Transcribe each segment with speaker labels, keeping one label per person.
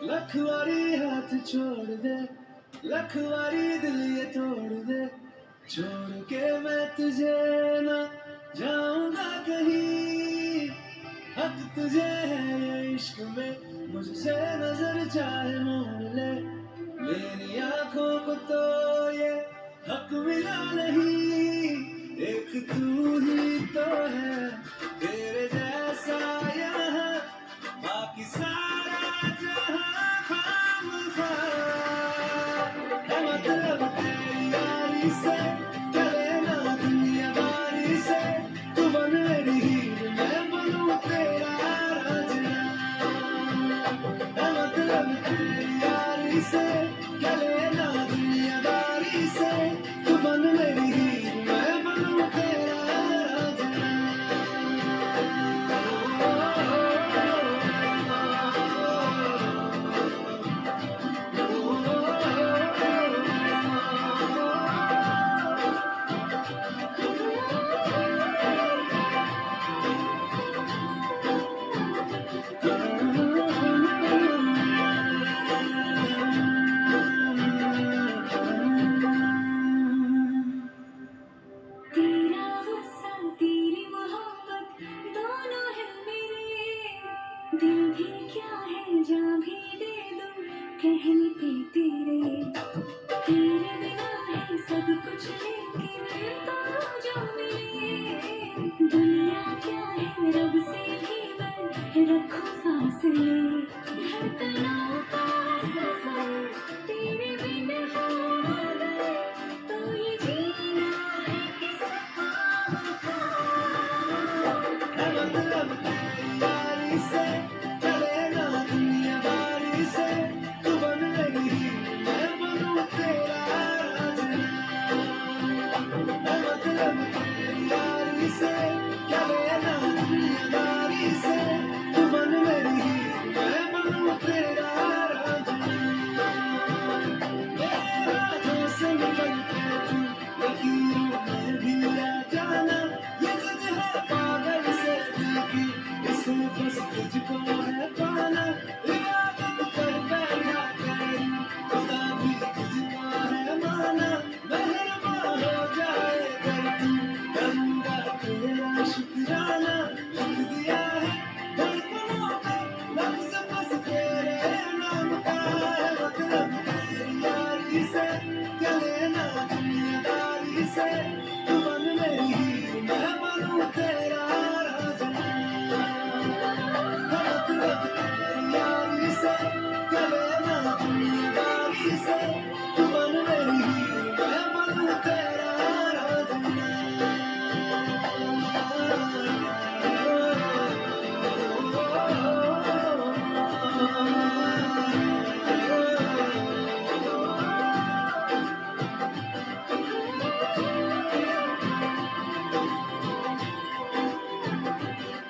Speaker 1: लखवारी हाथ छोड़ दे, लखवारी दिल ये तोड़ दे, छोड़ के मैं तुझे ना जाऊंगा कहीं। हक तुझे है ये इश्क में, मुझसे नजर चाहे मोड़ ले, मेरी आंखों को तो ये हक मिला नहीं। एक तू ही तो है तेरे जैसा यहाँ, बाकी सारा जहाँ खामखा है। मतलब तेरी यारी से चले ना दुनियादारी से, तू बन मेरी हीर मैं बनूं तेरा रांझना। है मतलब तेरी यारी से चले ना दुनियादारी से, तू बन मेरी हीर मैं बनूं तेरा रांझना।
Speaker 2: तेरा गुस्सा तेरी मोहब्बत दोनों है मेरे, दिल भी क्या है जा भी दे दूं कहने पे तेरे। तेरे बिना है सब कुछ लेकिन तो जो मिले, दुनिया क्या है रब से भी मैं रखूं फासले। धड़कनों का सफर तेरे बिन हो गए, तो ये जीना है किस काम का।
Speaker 1: है मतलब तेरी यारी से चले ना दुनियादारी से, तू बन मेरी हीर मैं बनूं तेरा रांझना। है मतलब तेरी यारी से चले ना दुनियादारी से, तू बन मेरी हीर मैं बनूं तेरा रांझना। मेरे हाथों से निकल के तू लकीरों में भी आ जाना, ये जिद है पागल से दिल की, इसे बस तुझको है पाना। इबादत कर बैठा तेरी, खुदा भी तुझको है माना। मेहरबान हो जाए अगर तू, करूँगा तेरा शुक्राना। लिख दिया है धड़कनों पे लफ्ज़ बस तेरे नाम का। है मतलब तेरी यारी से चले ना दुनियादारी से, तू बन मेरी हीर मैं बनूं तेरा रांझना। है मतलब तेरी यारी से चले ना दुनियादारी से, तू बन मेरी हीर मैं बनूं तेरा रांझना।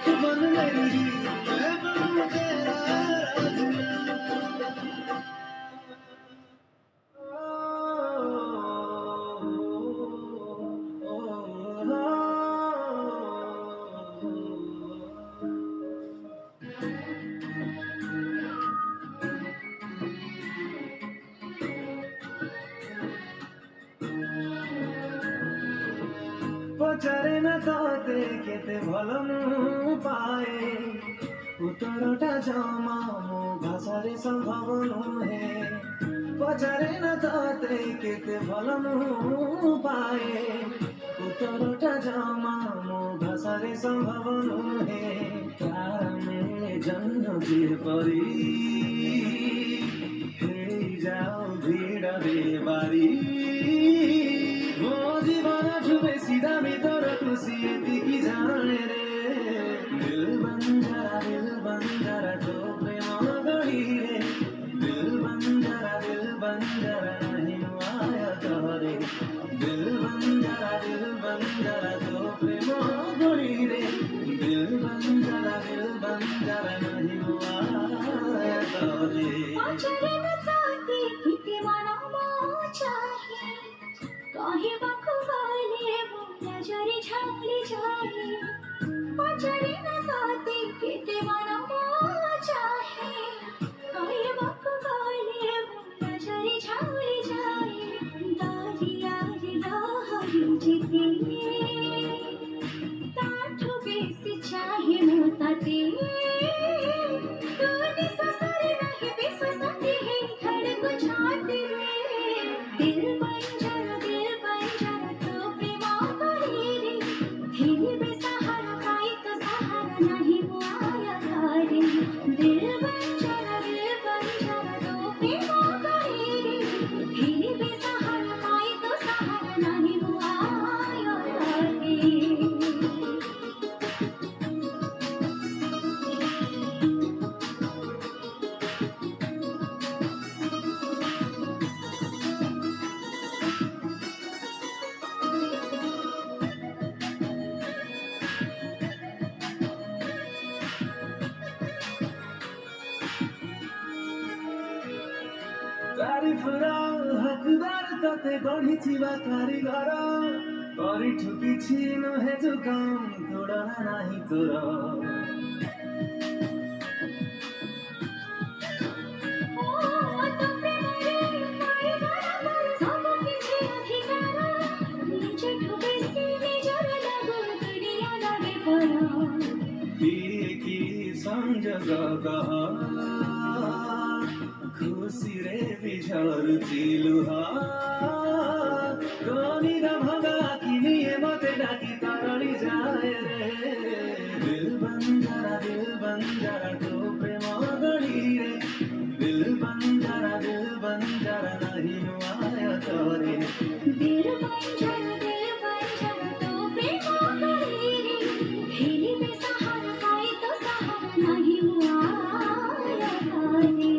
Speaker 1: तू बन मेरी हीर मैं बनूं तेरा रांझना। ପଚାରେ ନା ତତେ କେତେ ଭଲ ମୁଁ ପାଏ, ଉତ୍ତରଟା ଜମା ମୋ ଭାଷାରେ ସମ୍ଭବ ନୁହେଁ। ପଚାରେ ନା ତତେ କେତେ ଭଲ ମୁଁ ପାଏ, ଉତ୍ତରଟା ଜମା ମୋ ଭାଷାରେ ସମ୍ଭବ ନୁହେଁ। ତାରା ମିଳେ ଜହ୍ନ ଯେପରି ହେଇଯାଉ ଭିଡ଼ରେ ବାରି, ମୋ ଜୀବନଠୁ ବେଶୀ ଦାମୀ ତୋର ଖୁସି ଏତିକି ଜାଣେ ରେ। ଦିଲ ବଞ୍ଜାରା ତୋ ପ୍ରେମ ଗଢ଼ିରେ, ଦିଲ ବଞ୍ଜାରା ନାହିଁ ମୁଁ ଆୟତରେ। ଦିଲ ବଞ୍ଜାରା ତୋ ପ୍ରେମ ଗଢ଼ିରେ, ଦିଲ ବଞ୍ଜାରା ନାହିଁ ମୁଁ ଆୟତରେ।
Speaker 2: पचरे न जाते किते मना चाहे, କହିବାକୁ ଗଲେ ମୋ ନଜରେ ଝାଉଁଳି ଯାଏ। ପଚରେ न जाते किते मना चाहे, କହିବାକୁ
Speaker 1: ଫୁରା ହକଦାର ତତେ ଗଢ଼ିଥିବା କାରିଗର କରିଠୁ କିଛି ନୁହେଁ ଯୋଗାମ ତୁଳନା ନାହିଁ ତୋର संजग कहा खुशी रे बिझरुची लुहा कोनी दा भगा किनिए मते डाकी तरली जाए रे दिल बंजारा तो प्रेम गणी रे दिल बंजारा नहीं आया करे
Speaker 2: दिल बंजारा तो प्रेम गणी रे खेली में सहारा पाई तो सहारा नहीं हुआ करे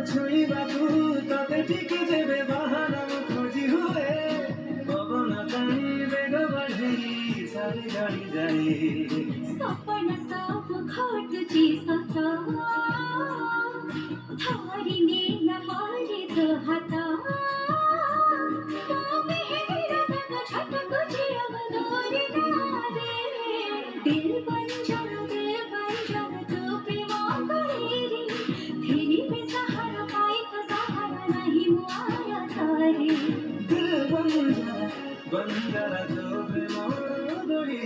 Speaker 1: छुई बाबू तते ठीक जेबे बाहाना खोजी हुए पवन कानी बेग बढ़ी सारी गाड़ी जाए
Speaker 2: सपन सब खोटची सता थारी ने न मारे तो हता दिल बंजारा तो प्रेम गणी रे तेरी में सहारा पाई तो सहारा नहीं मुआया तारे
Speaker 1: दिल बंजारा तो प्रेम गणी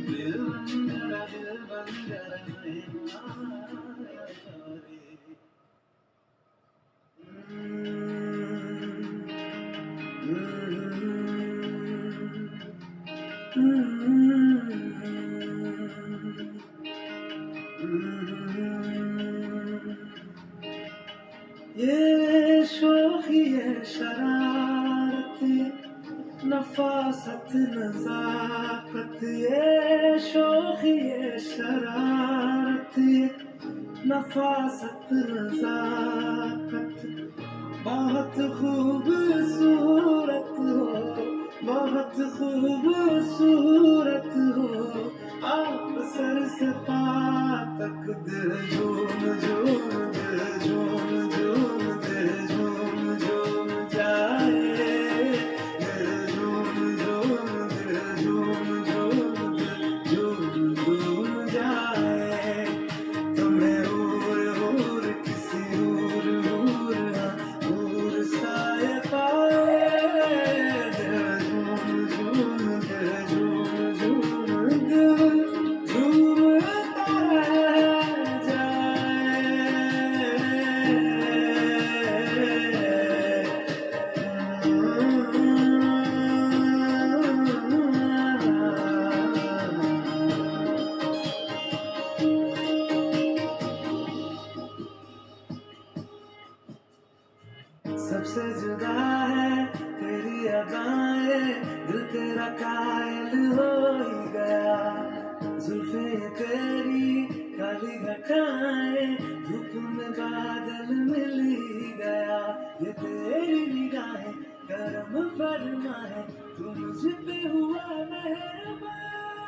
Speaker 1: दिल बंजारा नहीं ये शोखी है शरारत ये नफासत नजाकत ये शोखी है शरारत ये नफासत नजाकत बहुत खूबसूरत हो बहुत खूबसूरत हो आप सर से पा तक दिल झूम झूम दिल झूम झूम दिल झूम झूम जाए दिल झूम झूम दिल झूम झूम दिल झूम झूम जाए तुम्हें हूर किसी हूर साए पाए दिल झूम झूम दिल झूम झूम दिल झूमता सबसे जुदा है तेरी अदाएं दिल तेरा कायल हो ही गया जुल्फे तेरी काली घटाएं धूप में बादल मिल ही गया ये तेरी निगाहें करम फरमा है तू मुझ पे हुआ मेहरबान